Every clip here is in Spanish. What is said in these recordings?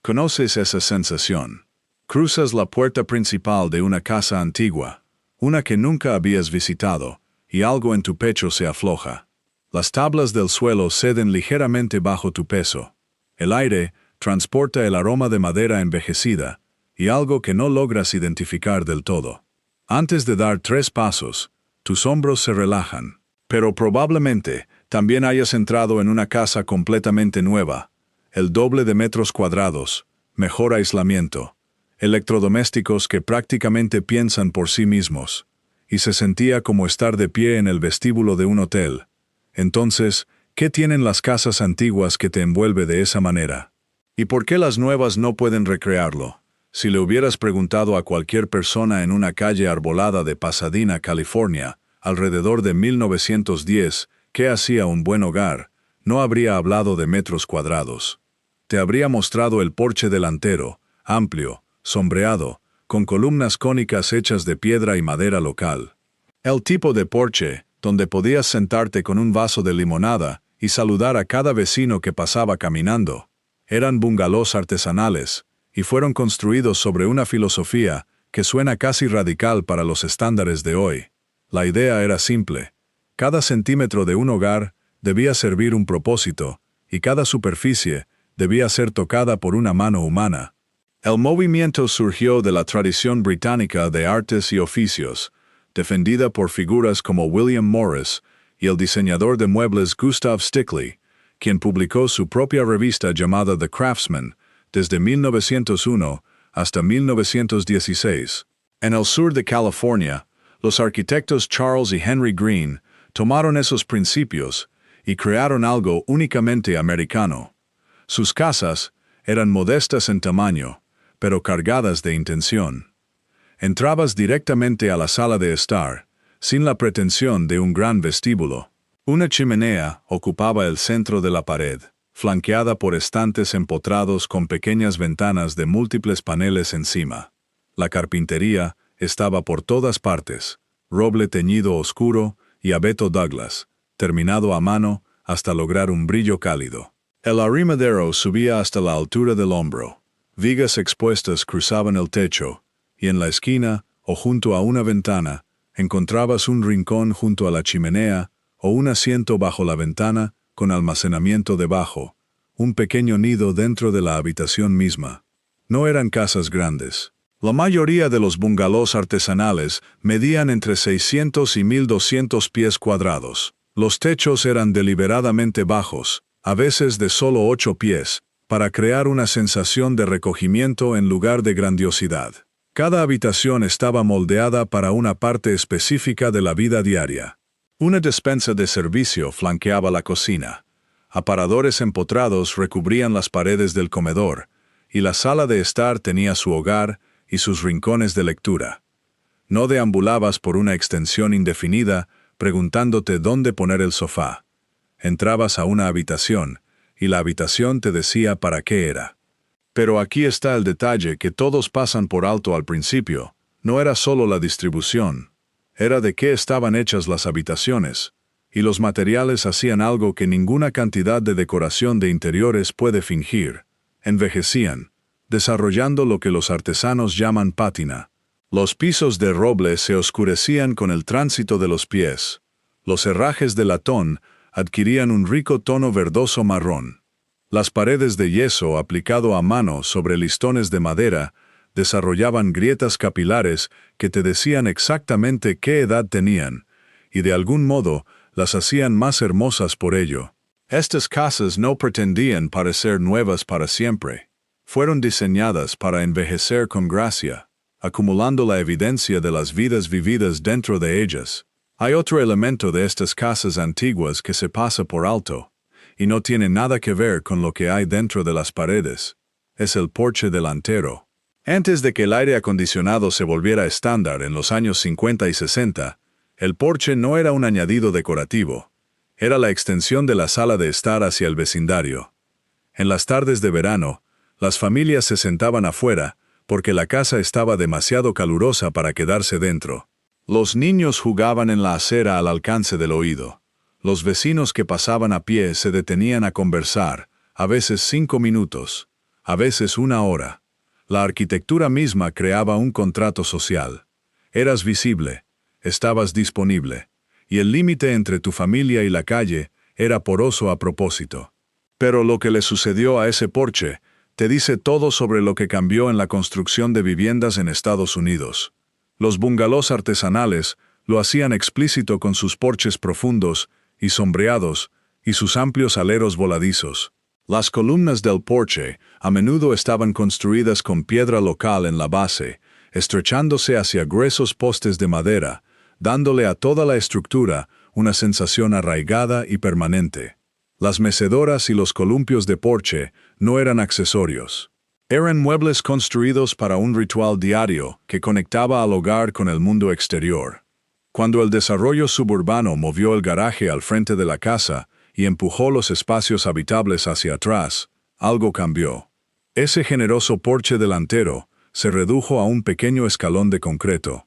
¿Conoces esa sensación? Cruzas la puerta principal de una casa antigua, una que nunca habías visitado, y algo en tu pecho se afloja. Las tablas del suelo ceden ligeramente bajo tu peso. El aire transporta el aroma de madera envejecida, y algo que no logras identificar del todo. Antes de dar 3 pasos, tus hombros se relajan. Pero probablemente también hayas entrado en una casa completamente nueva, el doble de metros cuadrados, mejor aislamiento, electrodomésticos que prácticamente piensan por sí mismos, y se sentía como estar de pie en el vestíbulo de un hotel. Entonces, ¿qué tienen las casas antiguas que te envuelve de esa manera? ¿Y por qué las nuevas no pueden recrearlo? Si le hubieras preguntado a cualquier persona en una calle arbolada de Pasadena, California, alrededor de 1910, qué hacía un buen hogar, no habría hablado de metros cuadrados. Te habría mostrado el porche delantero, amplio, sombreado, con columnas cónicas hechas de piedra y madera local. El tipo de porche, donde podías sentarte con un vaso de limonada y saludar a cada vecino que pasaba caminando. Eran bungalows artesanales, y fueron construidos sobre una filosofía que suena casi radical para los estándares de hoy. La idea era simple. Cada centímetro de un hogar debía servir un propósito, y cada superficie debía ser tocada por una mano humana. El movimiento surgió de la tradición británica de artes y oficios, defendida por figuras como William Morris y el diseñador de muebles Gustav Stickley, quien publicó su propia revista llamada The Craftsman desde 1901 hasta 1916. En el sur de California, los arquitectos Charles y Henry Green tomaron esos principios y crearon algo únicamente americano. Sus casas eran modestas en tamaño, pero cargadas de intención. Entrabas directamente a la sala de estar, sin la pretensión de un gran vestíbulo. Una chimenea ocupaba el centro de la pared, flanqueada por estantes empotrados con pequeñas ventanas de múltiples paneles encima. La carpintería estaba por todas partes, roble teñido oscuro y abeto Douglas, terminado a mano hasta lograr un brillo cálido. El arrimadero subía hasta la altura del hombro. Vigas expuestas cruzaban el techo, y en la esquina, o junto a una ventana, encontrabas un rincón junto a la chimenea o un asiento bajo la ventana con almacenamiento debajo, un pequeño nido dentro de la habitación misma. No eran casas grandes. La mayoría de los bungalows artesanales medían entre 600 y 1200 pies cuadrados. Los techos eran deliberadamente bajos, a veces de solo 8 pies, para crear una sensación de recogimiento en lugar de grandiosidad. Cada habitación estaba moldeada para una parte específica de la vida diaria. Una despensa de servicio flanqueaba la cocina. Aparadores empotrados recubrían las paredes del comedor, y la sala de estar tenía su hogar y sus rincones de lectura. No deambulabas por una extensión indefinida preguntándote dónde poner el sofá. Entrabas a una habitación, y la habitación te decía para qué era. Pero aquí está el detalle que todos pasan por alto al principio. No era solo la distribución. Era de qué estaban hechas las habitaciones, y los materiales hacían algo que ninguna cantidad de decoración de interiores puede fingir. Envejecían, desarrollando lo que los artesanos llaman pátina. Los pisos de roble se oscurecían con el tránsito de los pies. Los herrajes de latón adquirían un rico tono verdoso marrón. Las paredes de yeso aplicado a mano sobre listones de madera desarrollaban grietas capilares que te decían exactamente qué edad tenían, y de algún modo las hacían más hermosas por ello. Estas casas no pretendían parecer nuevas para siempre. Fueron diseñadas para envejecer con gracia, acumulando la evidencia de las vidas vividas dentro de ellas. Hay otro elemento de estas casas antiguas que se pasa por alto, y no tiene nada que ver con lo que hay dentro de las paredes. Es el porche delantero. Antes de que el aire acondicionado se volviera estándar en los años 50 y 60, el porche no era un añadido decorativo. Era la extensión de la sala de estar hacia el vecindario. En las tardes de verano, las familias se sentaban afuera porque la casa estaba demasiado calurosa para quedarse dentro. Los niños jugaban en la acera al alcance del oído. Los vecinos que pasaban a pie se detenían a conversar, a veces 5 minutos. a veces una hora. La arquitectura misma creaba un contrato social. Eras visible, estabas disponible, y el límite entre tu familia y la calle era poroso a propósito. Pero lo que le sucedió a ese porche te dice todo sobre lo que cambió en la construcción de viviendas en Estados Unidos. Los bungalows artesanales lo hacían explícito con sus porches profundos y sombreados y sus amplios aleros voladizos. Las columnas del porche a menudo estaban construidas con piedra local en la base, estrechándose hacia gruesos postes de madera, dándole a toda la estructura una sensación arraigada y permanente. Las mecedoras y los columpios de porche no eran accesorios. Eran muebles construidos para un ritual diario que conectaba al hogar con el mundo exterior. Cuando el desarrollo suburbano movió el garaje al frente de la casa y empujó los espacios habitables hacia atrás, algo cambió. Ese generoso porche delantero se redujo a un pequeño escalón de concreto.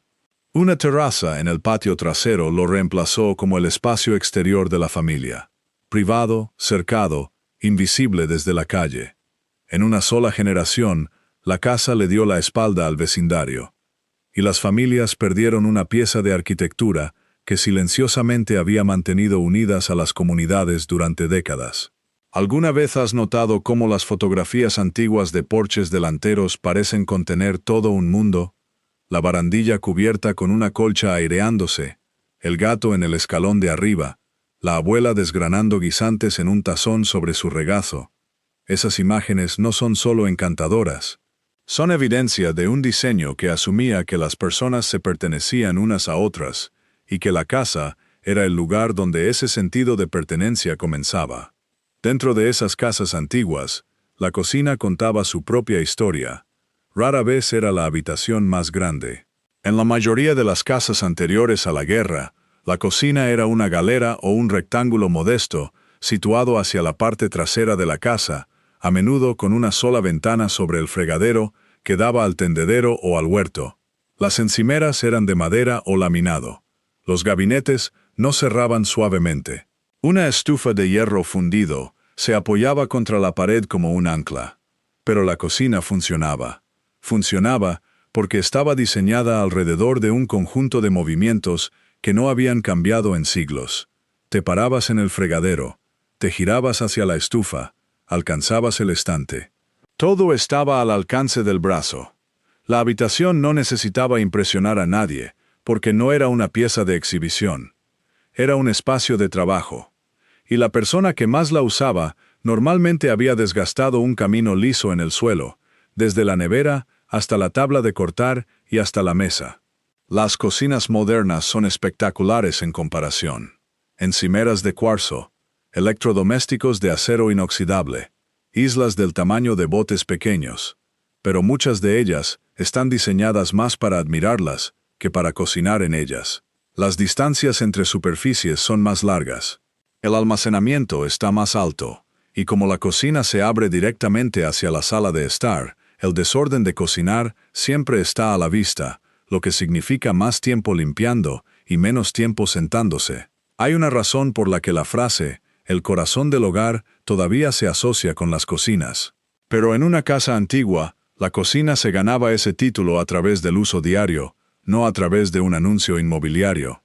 Una terraza en el patio trasero lo reemplazó como el espacio exterior de la familia. Privado, cercado, invisible desde la calle. En una sola generación, la casa le dio la espalda al vecindario, y las familias perdieron una pieza de arquitectura que silenciosamente había mantenido unidas a las comunidades durante décadas. ¿Alguna vez has notado cómo las fotografías antiguas de porches delanteros parecen contener todo un mundo? La barandilla cubierta con una colcha aireándose, el gato en el escalón de arriba, la abuela desgranando guisantes en un tazón sobre su regazo. Esas imágenes no son solo encantadoras. Son evidencia de un diseño que asumía que las personas se pertenecían unas a otras y que la casa era el lugar donde ese sentido de pertenencia comenzaba. Dentro de esas casas antiguas, la cocina contaba su propia historia. Rara vez era la habitación más grande. En la mayoría de las casas anteriores a la guerra, la cocina era una galera o un rectángulo modesto, situado hacia la parte trasera de la casa, a menudo con una sola ventana sobre el fregadero que daba al tendedero o al huerto. Las encimeras eran de madera o laminado. Los gabinetes no cerraban suavemente. Una estufa de hierro fundido se apoyaba contra la pared como un ancla. Pero la cocina funcionaba. Funcionaba porque estaba diseñada alrededor de un conjunto de movimientos que no habían cambiado en siglos. Te parabas en el fregadero, te girabas hacia la estufa, alcanzabas el estante. Todo estaba al alcance del brazo. La habitación no necesitaba impresionar a nadie, porque no era una pieza de exhibición. Era un espacio de trabajo. Y la persona que más la usaba normalmente había desgastado un camino liso en el suelo, desde la nevera hasta la tabla de cortar y hasta la mesa. Las cocinas modernas son espectaculares en comparación. Encimeras de cuarzo, electrodomésticos de acero inoxidable, islas del tamaño de botes pequeños, pero muchas de ellas están diseñadas más para admirarlas que para cocinar en ellas. Las distancias entre superficies son más largas. El almacenamiento está más alto, y como la cocina se abre directamente hacia la sala de estar, el desorden de cocinar siempre está a la vista, lo que significa más tiempo limpiando y menos tiempo sentándose. Hay una razón por la que la frase, el corazón del hogar, todavía se asocia con las cocinas. Pero en una casa antigua, la cocina se ganaba ese título a través del uso diario, no a través de un anuncio inmobiliario.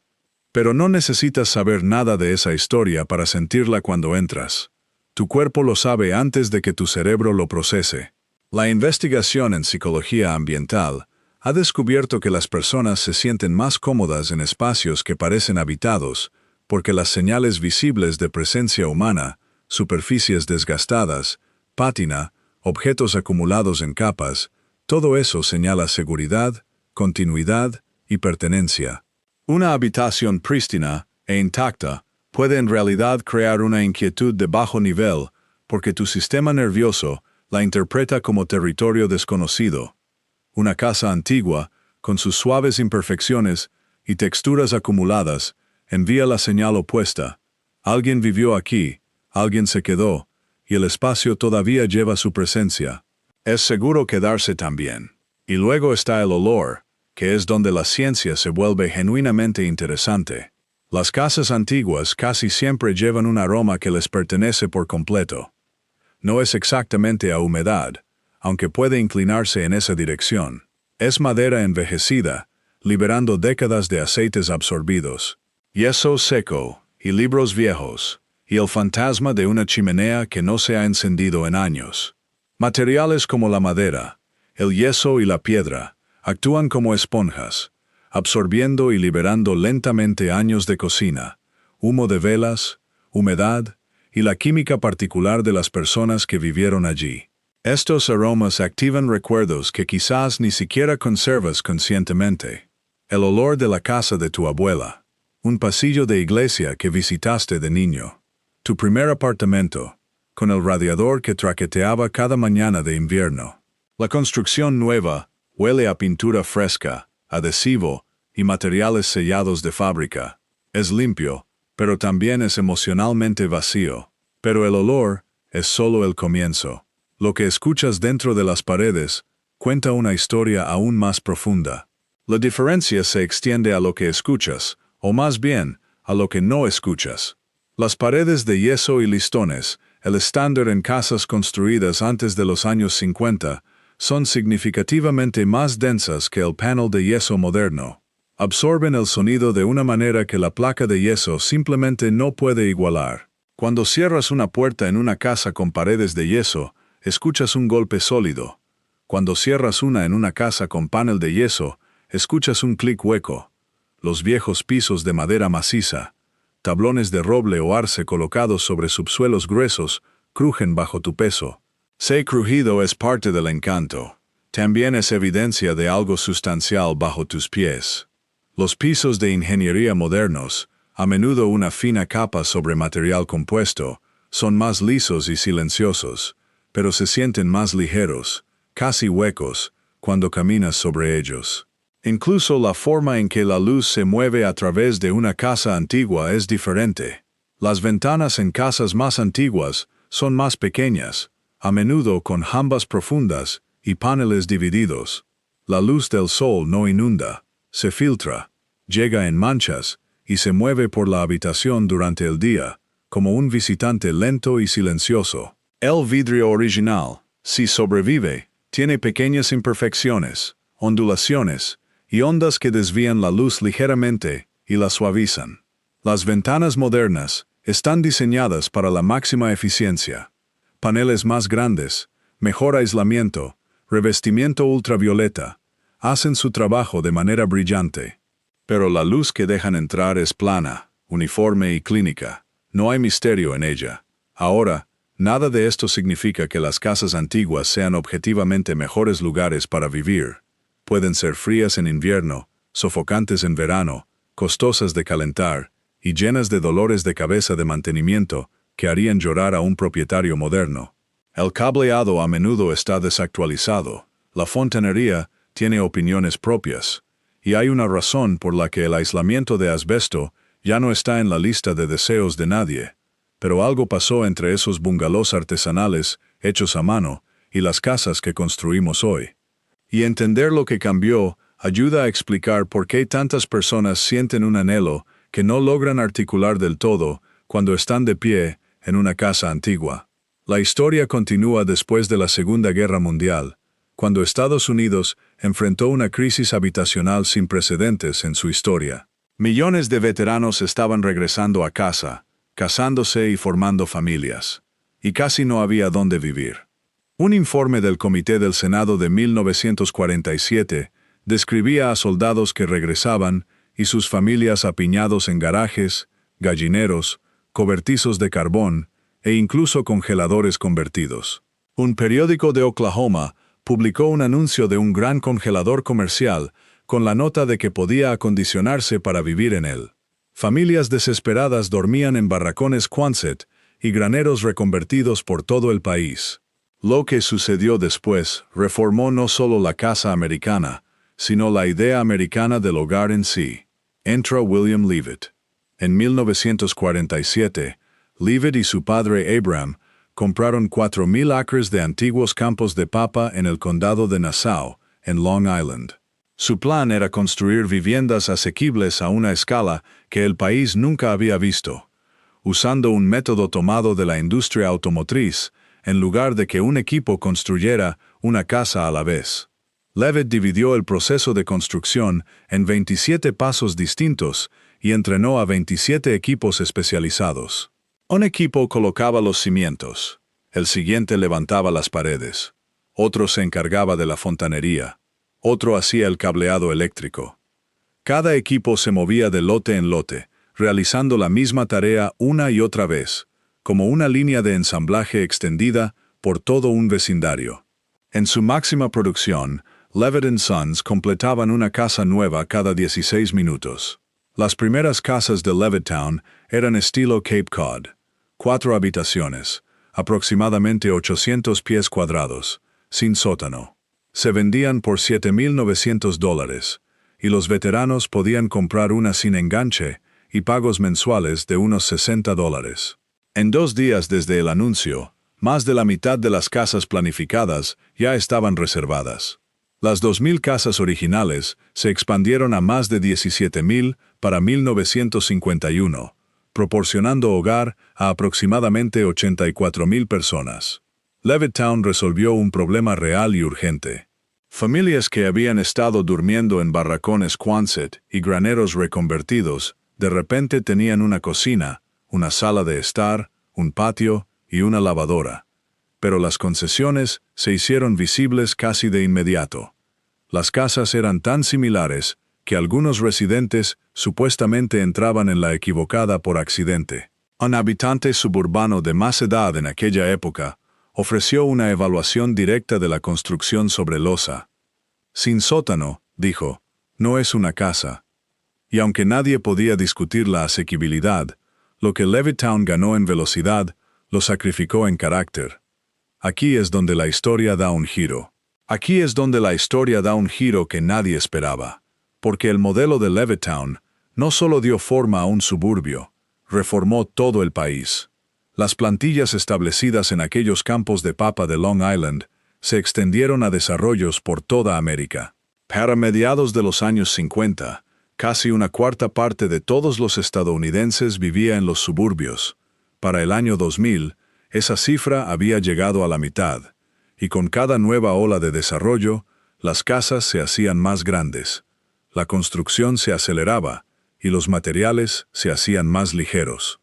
Pero no necesitas saber nada de esa historia para sentirla cuando entras. Tu cuerpo lo sabe antes de que tu cerebro lo procese. La investigación en psicología ambiental ha descubierto que las personas se sienten más cómodas en espacios que parecen habitados, porque las señales visibles de presencia humana, superficies desgastadas, pátina, objetos acumulados en capas, todo eso señala seguridad, continuidad y pertenencia. Una habitación prístina e intacta puede en realidad crear una inquietud de bajo nivel porque tu sistema nervioso la interpreta como territorio desconocido. Una casa antigua, con sus suaves imperfecciones y texturas acumuladas, envía la señal opuesta. Alguien vivió aquí, alguien se quedó, y el espacio todavía lleva su presencia. Es seguro quedarse también. Y luego está el olor, que es donde la ciencia se vuelve genuinamente interesante. Las casas antiguas casi siempre llevan un aroma que les pertenece por completo. No es exactamente a humedad, aunque puede inclinarse en esa dirección. Es madera envejecida, liberando décadas de aceites absorbidos, yeso seco y libros viejos, y el fantasma de una chimenea que no se ha encendido en años. Materiales como la madera, el yeso y la piedra actúan como esponjas, absorbiendo y liberando lentamente años de cocina, humo de velas, humedad y la química particular de las personas que vivieron allí. Estos aromas activan recuerdos que quizás ni siquiera conservas conscientemente. El olor de la casa de tu abuela, un pasillo de iglesia que visitaste de niño, tu primer apartamento, con el radiador que traqueteaba cada mañana de invierno. La construcción nueva huele a pintura fresca, adhesivo y materiales sellados de fábrica. Es limpio, pero también es emocionalmente vacío. Pero el olor es solo el comienzo. Lo que escuchas dentro de las paredes cuenta una historia aún más profunda. La diferencia se extiende a lo que escuchas, o más bien, a lo que no escuchas. Las paredes de yeso y listones, el estándar en casas construidas antes de los años 50, son significativamente más densas que el panel de yeso moderno. Absorben el sonido de una manera que la placa de yeso simplemente no puede igualar. Cuando cierras una puerta en una casa con paredes de yeso, escuchas un golpe sólido. Cuando cierras una en una casa con panel de yeso, escuchas un clic hueco. Los viejos pisos de madera maciza, tablones de roble o arce colocados sobre subsuelos gruesos, crujen bajo tu peso. Ese crujido es parte del encanto. También es evidencia de algo sustancial bajo tus pies. Los pisos de ingeniería modernos, a menudo una fina capa sobre material compuesto, son más lisos y silenciosos, pero se sienten más ligeros, casi huecos, cuando caminas sobre ellos. Incluso la forma en que la luz se mueve a través de una casa antigua es diferente. Las ventanas en casas más antiguas son más pequeñas, a menudo con jambas profundas y paneles divididos. La luz del sol no inunda, se filtra, llega en manchas y se mueve por la habitación durante el día, como un visitante lento y silencioso. El vidrio original, si sobrevive, tiene pequeñas imperfecciones, ondulaciones y ondas que desvían la luz ligeramente y la suavizan. Las ventanas modernas están diseñadas para la máxima eficiencia. Paneles más grandes, mejor aislamiento, revestimiento ultravioleta, hacen su trabajo de manera brillante. Pero la luz que dejan entrar es plana, uniforme y clínica. No hay misterio en ella. Ahora, nada de esto significa que las casas antiguas sean objetivamente mejores lugares para vivir. Pueden ser frías en invierno, sofocantes en verano, costosas de calentar y llenas de dolores de cabeza de mantenimiento que harían llorar a un propietario moderno. El cableado a menudo está desactualizado, la fontanería tiene opiniones propias, y hay una razón por la que el aislamiento de asbesto ya no está en la lista de deseos de nadie. Pero algo pasó entre esos bungalows artesanales, hechos a mano, y las casas que construimos hoy. Y entender lo que cambió ayuda a explicar por qué tantas personas sienten un anhelo que no logran articular del todo cuando están de pie en una casa antigua. La historia continúa después de la Segunda Guerra Mundial, cuando Estados Unidos enfrentó una crisis habitacional sin precedentes en su historia. Millones de veteranos estaban regresando a casa, casándose y formando familias, y casi no había dónde vivir. Un informe del Comité del Senado de 1947 describía a soldados que regresaban y sus familias apiñados en garajes, gallineros, cobertizos de carbón e incluso congeladores convertidos. Un periódico de Oklahoma publicó un anuncio de un gran congelador comercial con la nota de que podía acondicionarse para vivir en él. Familias desesperadas dormían en barracones Quonset y graneros reconvertidos por todo el país. Lo que sucedió después reformó no solo la casa americana, sino la idea americana del hogar en sí. Entra William Leavitt. En 1947, Leavitt y su padre Abram compraron 4,000 acres de antiguos campos de papa en el condado de Nassau, en Long Island. Su plan era construir viviendas asequibles a una escala que el país nunca había visto, usando un método tomado de la industria automotriz, en lugar de que un equipo construyera una casa a la vez. Levitt dividió el proceso de construcción en 27 pasos distintos y entrenó a 27 equipos especializados. Un equipo colocaba los cimientos, el siguiente levantaba las paredes, otro se encargaba de la fontanería, otro hacía el cableado eléctrico. Cada equipo se movía de lote en lote, realizando la misma tarea una y otra vez, como una línea de ensamblaje extendida por todo un vecindario. En su máxima producción, Levitt & Sons completaban una casa nueva cada 16 minutos. Las primeras casas de Levittown eran estilo Cape Cod, 4 habitaciones, aproximadamente 800 pies cuadrados, sin sótano. Se vendían por $7,900, y los veteranos podían comprar una sin enganche y pagos mensuales de unos $60. En 2 días desde el anuncio, más de la mitad de las casas planificadas ya estaban reservadas. Las 2,000 casas originales se expandieron a más de 17,000 para 1951, proporcionando hogar a aproximadamente 84,000 personas. Levittown resolvió un problema real y urgente. Familias que habían estado durmiendo en barracones Quonset y graneros reconvertidos, de repente tenían una cocina, una sala de estar, un patio y una lavadora. Pero las concesiones se hicieron visibles casi de inmediato. Las casas eran tan similares que algunos residentes supuestamente entraban en la equivocada por accidente. Un habitante suburbano de más edad en aquella época ofreció una evaluación directa de la construcción sobre losa. Sin sótano, dijo, no es una casa. Y aunque nadie podía discutir la asequibilidad, lo que Levittown ganó en velocidad, lo sacrificó en carácter. Aquí es donde la historia da un giro. Aquí es donde la historia da un giro que nadie esperaba. Porque el modelo de Levittown no solo dio forma a un suburbio, reformó todo el país. Las plantillas establecidas en aquellos campos de papa de Long Island se extendieron a desarrollos por toda América. Para mediados de los años 50, casi una cuarta parte de todos los estadounidenses vivía en los suburbios. Para el año 2000, esa cifra había llegado a la mitad, y con cada nueva ola de desarrollo, las casas se hacían más grandes, la construcción se aceleraba y los materiales se hacían más ligeros.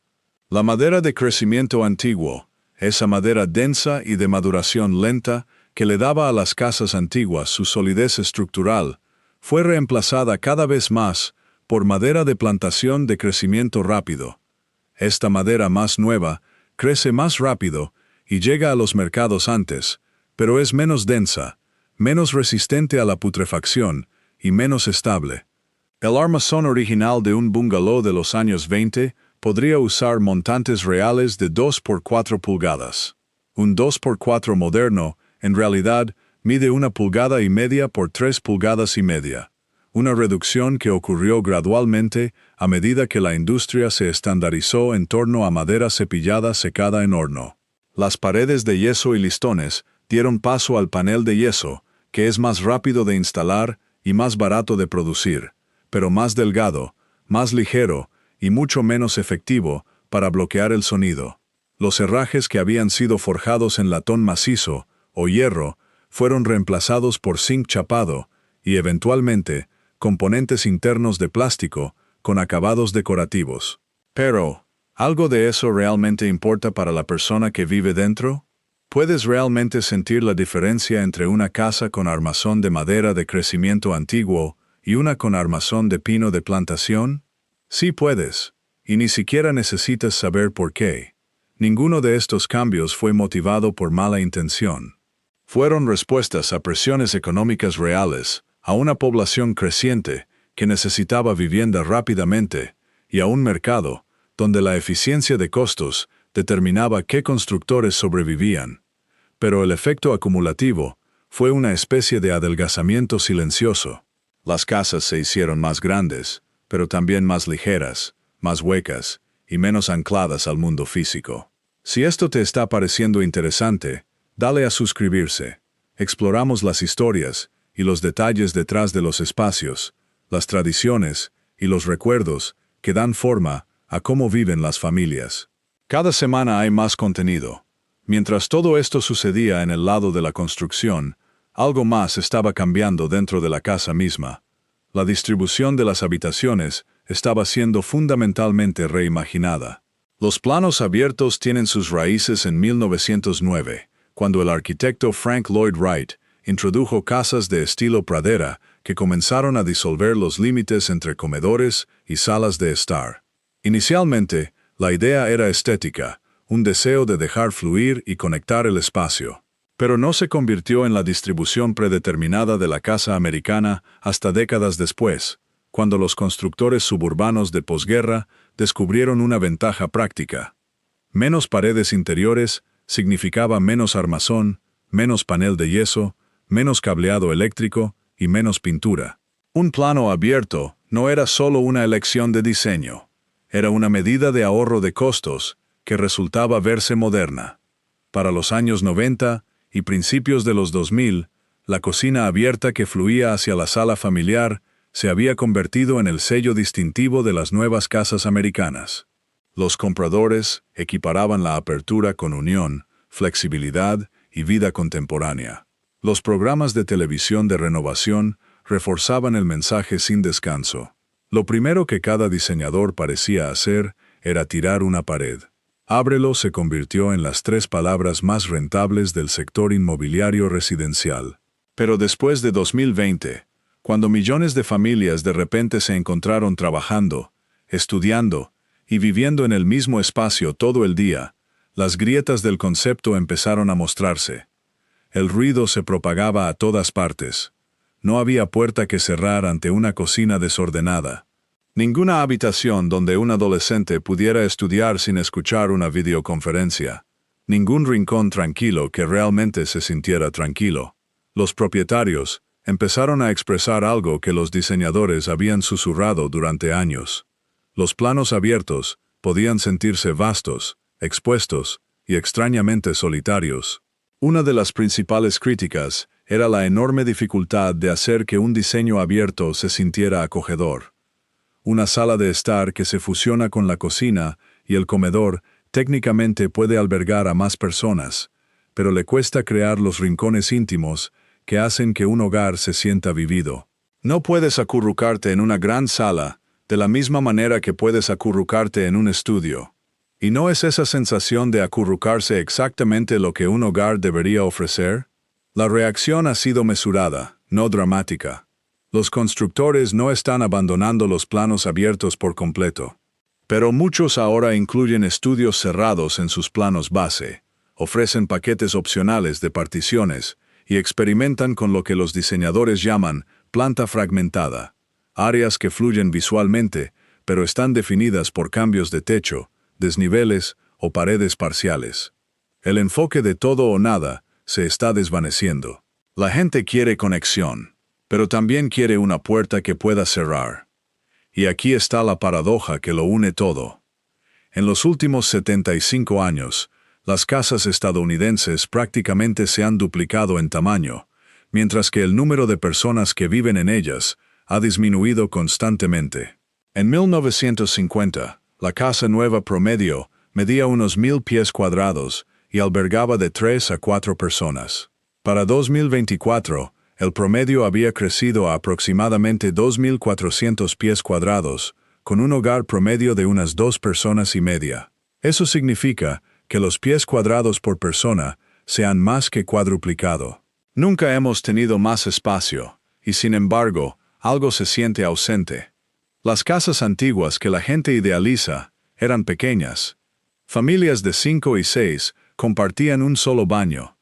La madera de crecimiento antiguo, esa madera densa y de maduración lenta que le daba a las casas antiguas su solidez estructural, fue reemplazada cada vez más por madera de plantación de crecimiento rápido. Esta madera más nueva crece más rápido y llega a los mercados antes, pero es menos densa, menos resistente a la putrefacción y menos estable. El armazón original de un bungalow de los años 20 podría usar montantes reales de 2 por 4 pulgadas. Un 2 por 4 moderno, en realidad, mide 1,5 pulgadas por 3,5 pulgadas, una reducción que ocurrió gradualmente a medida que la industria se estandarizó en torno a madera cepillada secada en horno. Las paredes de yeso y listones dieron paso al panel de yeso, que es más rápido de instalar y más barato de producir, pero más delgado, más ligero y mucho menos efectivo para bloquear el sonido. Los herrajes que habían sido forjados en latón macizo o hierro fueron reemplazados por zinc chapado y, eventualmente, componentes internos de plástico con acabados decorativos. Pero, ¿algo de eso realmente importa para la persona que vive dentro? ¿Puedes realmente sentir la diferencia entre una casa con armazón de madera de crecimiento antiguo y una con armazón de pino de plantación? Sí puedes, y ni siquiera necesitas saber por qué. Ninguno de estos cambios fue motivado por mala intención. Fueron respuestas a presiones económicas reales, a una población creciente que necesitaba vivienda rápidamente y a un mercado donde la eficiencia de costos determinaba qué constructores sobrevivían. Pero el efecto acumulativo fue una especie de adelgazamiento silencioso. Las casas se hicieron más grandes, pero también más ligeras, más huecas y menos ancladas al mundo físico. Si esto te está pareciendo interesante, dale a suscribirse. Exploramos las historias y los detalles detrás de los espacios, las tradiciones y los recuerdos que dan forma a cómo viven las familias. Cada semana hay más contenido. Mientras todo esto sucedía en el lado de la construcción, Algo más estaba cambiando dentro de la casa misma. La distribución de las habitaciones estaba siendo fundamentalmente reimaginada. Los planos abiertos tienen sus raíces en 1909, cuando el arquitecto Frank Lloyd Wright introdujo casas de estilo pradera que comenzaron a disolver los límites entre comedores y salas de estar. Inicialmente, la idea era estética, un deseo de dejar fluir y conectar el espacio. Pero no se convirtió en la distribución predeterminada de la casa americana hasta décadas después, cuando los constructores suburbanos de posguerra descubrieron una ventaja práctica. Menos paredes interiores significaba menos armazón, menos panel de yeso, menos cableado eléctrico y menos pintura. Un plano abierto no era solo una elección de diseño, era una medida de ahorro de costos que resultaba verse moderna. Para los años 90 y principios de los 2000, la cocina abierta que fluía hacia la sala familiar se había convertido en el sello distintivo de las nuevas casas americanas. Los compradores equiparaban la apertura con unión, flexibilidad y vida contemporánea. Los programas de televisión de renovación reforzaban el mensaje sin descanso. Lo primero que cada diseñador parecía hacer era tirar una pared. Ábrelo se convirtió en las 3 palabras más rentables del sector inmobiliario residencial. Pero después de 2020, cuando millones de familias de repente se encontraron trabajando, estudiando y viviendo en el mismo espacio todo el día, las grietas del concepto empezaron a mostrarse. El ruido se propagaba a todas partes. No había puerta que cerrar ante una cocina desordenada. Ninguna habitación donde un adolescente pudiera estudiar sin escuchar una videoconferencia. Ningún rincón tranquilo que realmente se sintiera tranquilo. Los propietarios empezaron a expresar algo que los diseñadores habían susurrado durante años. Los planos abiertos podían sentirse vastos, expuestos y extrañamente solitarios. Una de las principales críticas era la enorme dificultad de hacer que un diseño abierto se sintiera acogedor. Una sala de estar que se fusiona con la cocina y el comedor técnicamente puede albergar a más personas, pero le cuesta crear los rincones íntimos que hacen que un hogar se sienta vivido. No puedes acurrucarte en una gran sala de la misma manera que puedes acurrucarte en un estudio. ¿Y no es esa sensación de acurrucarse exactamente lo que un hogar debería ofrecer? La reacción ha sido mesurada, no dramática. Los constructores no están abandonando los planos abiertos por completo. Pero muchos ahora incluyen estudios cerrados en sus planos base, ofrecen paquetes opcionales de particiones y experimentan con lo que los diseñadores llaman planta fragmentada, áreas que fluyen visualmente, pero están definidas por cambios de techo, desniveles o paredes parciales. El enfoque de todo o nada se está desvaneciendo. La gente quiere conexión, pero también quiere una puerta que pueda cerrar. Y aquí está la paradoja que lo une todo. En los últimos 75 años, las casas estadounidenses prácticamente se han duplicado en tamaño, mientras que el número de personas que viven en ellas ha disminuido constantemente. En 1950, la casa nueva promedio medía unos 1,000 pies cuadrados y albergaba de 3 a 4 personas. Para 2024, el promedio había crecido a aproximadamente 2,400 pies cuadrados, con un hogar promedio de unas 2 personas y media. Eso significa que los pies cuadrados por persona se han más que cuadruplicado. Nunca hemos tenido más espacio, y sin embargo, algo se siente ausente. Las casas antiguas que la gente idealiza eran pequeñas. Familias de 5 y 6 compartían un solo baño.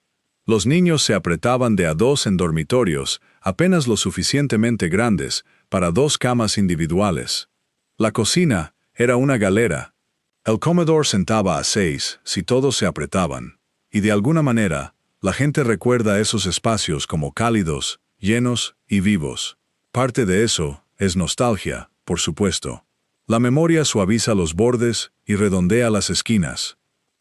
Los niños se apretaban de a 2 en dormitorios, apenas lo suficientemente grandes para 2 camas individuales. La cocina era una galera. El comedor sentaba a 6 si todos se apretaban. Y de alguna manera, la gente recuerda esos espacios como cálidos, llenos y vivos. Parte de eso es nostalgia, por supuesto. La memoria suaviza los bordes y redondea las esquinas.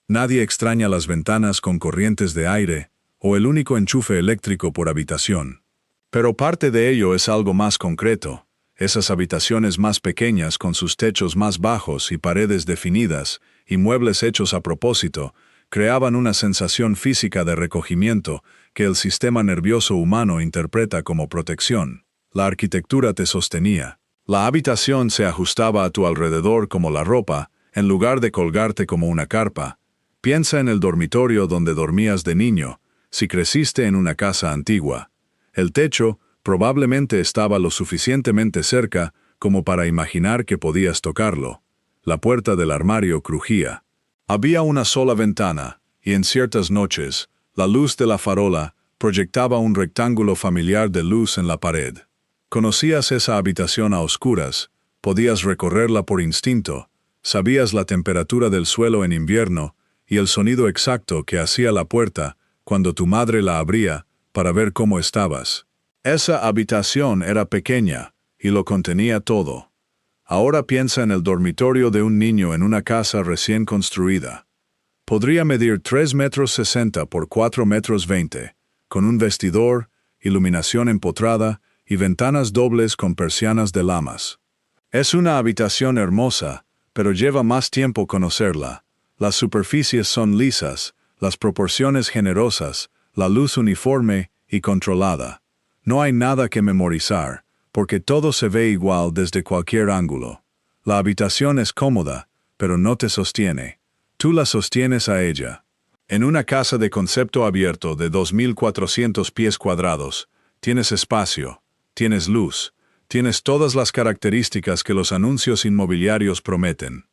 Nadie extraña las ventanas con corrientes de aire o el único enchufe eléctrico por habitación. Pero parte de ello es algo más concreto. Esas habitaciones más pequeñas con sus techos más bajos y paredes definidas y muebles hechos a propósito creaban una sensación física de recogimiento que el sistema nervioso humano interpreta como protección. La arquitectura te sostenía. La habitación se ajustaba a tu alrededor como la ropa, en lugar de colgarte como una carpa. Piensa en el dormitorio donde dormías de niño, si creciste en una casa antigua. El techo probablemente estaba lo suficientemente cerca como para imaginar que podías tocarlo. La puerta del armario crujía. Había una sola ventana, y en ciertas noches, la luz de la farola proyectaba un rectángulo familiar de luz en la pared. Conocías esa habitación a oscuras, podías recorrerla por instinto, sabías la temperatura del suelo en invierno y el sonido exacto que hacía la puerta cuando tu madre la abría para ver cómo estabas. Esa habitación era pequeña y lo contenía todo. Ahora piensa en el dormitorio de un niño en una casa recién construida. Podría medir 3,60 metros por 4,20 metros, con un vestidor, iluminación empotrada y ventanas dobles con persianas de lamas. Es una habitación hermosa, pero lleva más tiempo conocerla. Las superficies son lisas, las proporciones generosas, la luz uniforme y controlada. No hay nada que memorizar, porque todo se ve igual desde cualquier ángulo. La habitación es cómoda, pero no te sostiene. Tú la sostienes a ella. En una casa de concepto abierto de 2.400 pies cuadrados, tienes espacio, tienes luz, tienes todas las características que los anuncios inmobiliarios prometen.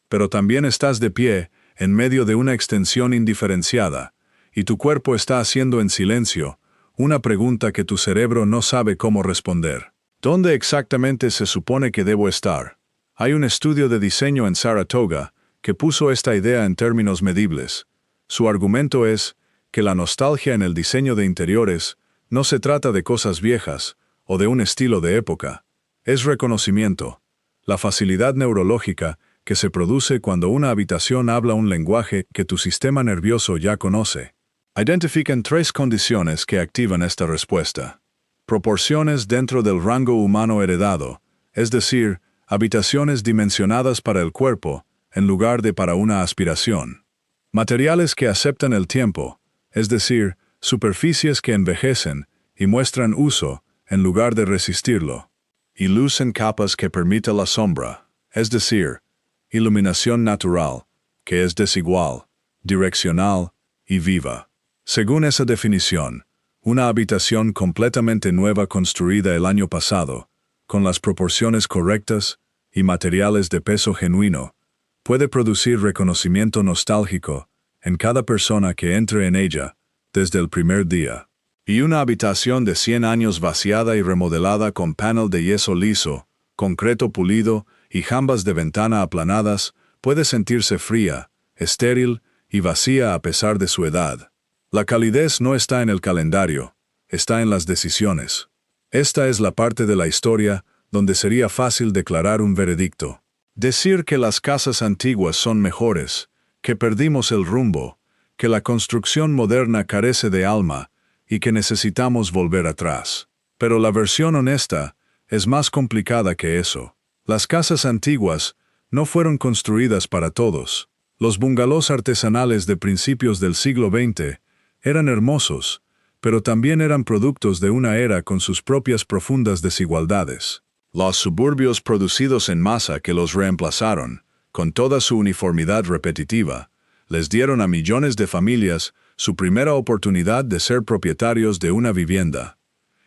Pero también estás de pie, en medio de una extensión indiferenciada, y tu cuerpo está haciendo en silencio una pregunta que tu cerebro no sabe cómo responder. ¿Dónde exactamente se supone que debo estar? Hay un estudio de diseño en Saratoga que puso esta idea en términos medibles. Su argumento es que la nostalgia en el diseño de interiores no se trata de cosas viejas o de un estilo de época. Es reconocimiento, la facilidad neurológica que se produce cuando una habitación habla un lenguaje que tu sistema nervioso ya conoce. Identifican 3 condiciones que activan esta respuesta. Proporciones dentro del rango humano heredado, es decir, habitaciones dimensionadas para el cuerpo en lugar de para una aspiración. Materiales que aceptan el tiempo, es decir, superficies que envejecen y muestran uso en lugar de resistirlo. Y luz en capas que permita la sombra, es decir, iluminación natural, que es desigual, direccional y viva. Según esa definición, una habitación completamente nueva construida el año pasado, con las proporciones correctas y materiales de peso genuino, puede producir reconocimiento nostálgico en cada persona que entre en ella desde el primer día. Y una habitación de 100 años vaciada y remodelada con panel de yeso liso, concreto pulido y jambas de ventana aplanadas puede sentirse fría, estéril y vacía a pesar de su edad. La calidez no está en el calendario, está en las decisiones. Esta es la parte de la historia donde sería fácil declarar un veredicto. Decir que las casas antiguas son mejores, que perdimos el rumbo, que la construcción moderna carece de alma y que necesitamos volver atrás. Pero la versión honesta es más complicada que eso. Las casas antiguas no fueron construidas para todos. Los bungalows artesanales de principios del siglo XX eran hermosos, pero también eran productos de una era con sus propias profundas desigualdades. Los suburbios producidos en masa que los reemplazaron, con toda su uniformidad repetitiva, les dieron a millones de familias su primera oportunidad de ser propietarios de una vivienda.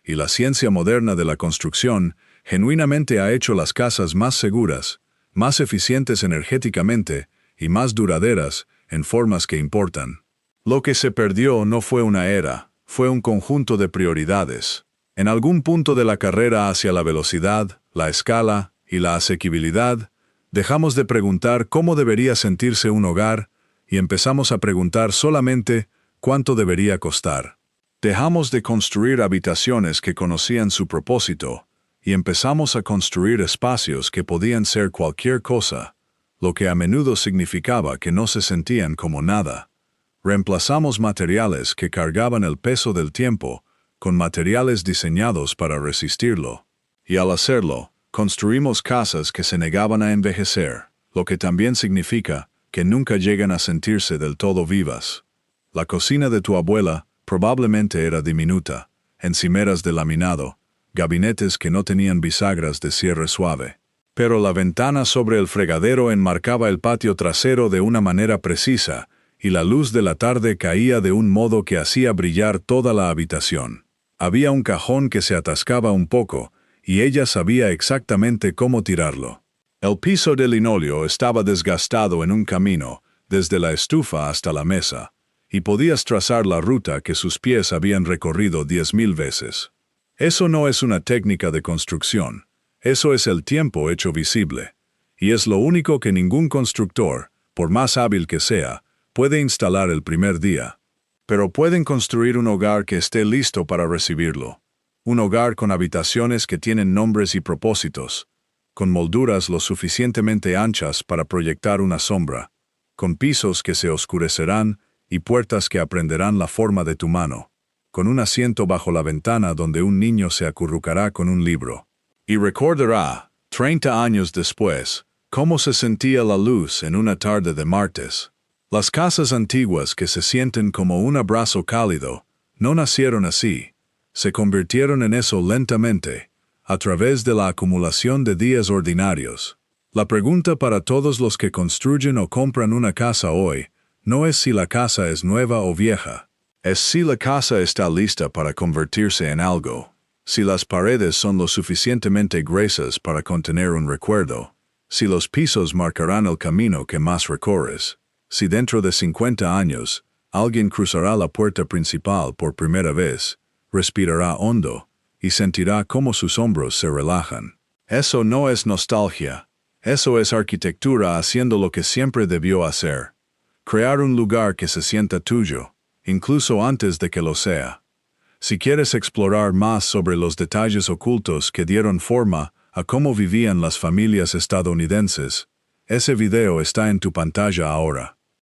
Y la ciencia moderna de la construcción genuinamente ha hecho las casas más seguras, más eficientes energéticamente y más duraderas en formas que importan. Lo que se perdió no fue una era, fue un conjunto de prioridades. En algún punto de la carrera hacia la velocidad, la escala y la asequibilidad, dejamos de preguntar cómo debería sentirse un hogar y empezamos a preguntar solamente cuánto debería costar. Dejamos de construir habitaciones que conocían su propósito y empezamos a construir espacios que podían ser cualquier cosa, lo que a menudo significaba que no se sentían como nada. Reemplazamos materiales que cargaban el peso del tiempo con materiales diseñados para resistirlo. Y al hacerlo, construimos casas que se negaban a envejecer, lo que también significa que nunca llegan a sentirse del todo vivas. La cocina de tu abuela probablemente era diminuta, encimeras de laminado, gabinetes que no tenían bisagras de cierre suave. Pero la ventana sobre el fregadero enmarcaba el patio trasero de una manera precisa, y la luz de la tarde caía de un modo que hacía brillar toda la habitación. Había un cajón que se atascaba un poco, y ella sabía exactamente cómo tirarlo. El piso de linóleo estaba desgastado en un camino, desde la estufa hasta la mesa, y podías trazar la ruta que sus pies habían recorrido 10.000 veces. Eso no es una técnica de construcción, eso es el tiempo hecho visible, y es lo único que ningún constructor, por más hábil que sea, puede instalar el primer día. Pero pueden construir un hogar que esté listo para recibirlo. Un hogar con habitaciones que tienen nombres y propósitos, con molduras lo suficientemente anchas para proyectar una sombra, con pisos que se oscurecerán y puertas que aprenderán la forma de tu mano, con un asiento bajo la ventana donde un niño se acurrucará con un libro. Y recordará, 30 años después, cómo se sentía la luz en una tarde de martes. Las casas antiguas que se sienten como un abrazo cálido, no nacieron así, se convirtieron en eso lentamente, a través de la acumulación de días ordinarios. La pregunta para todos los que construyen o compran una casa hoy, no es si la casa es nueva o vieja, es si la casa está lista para convertirse en algo, si las paredes son lo suficientemente gruesas para contener un recuerdo, si los pisos marcarán el camino que más recorres, si dentro de 50 años, alguien cruzará la puerta principal por primera vez, respirará hondo, y sentirá cómo sus hombros se relajan. Eso no es nostalgia, eso es arquitectura haciendo lo que siempre debió hacer. Crear un lugar que se sienta tuyo, incluso antes de que lo sea. Si quieres explorar más sobre los detalles ocultos que dieron forma a cómo vivían las familias estadounidenses, ese video está en tu pantalla ahora.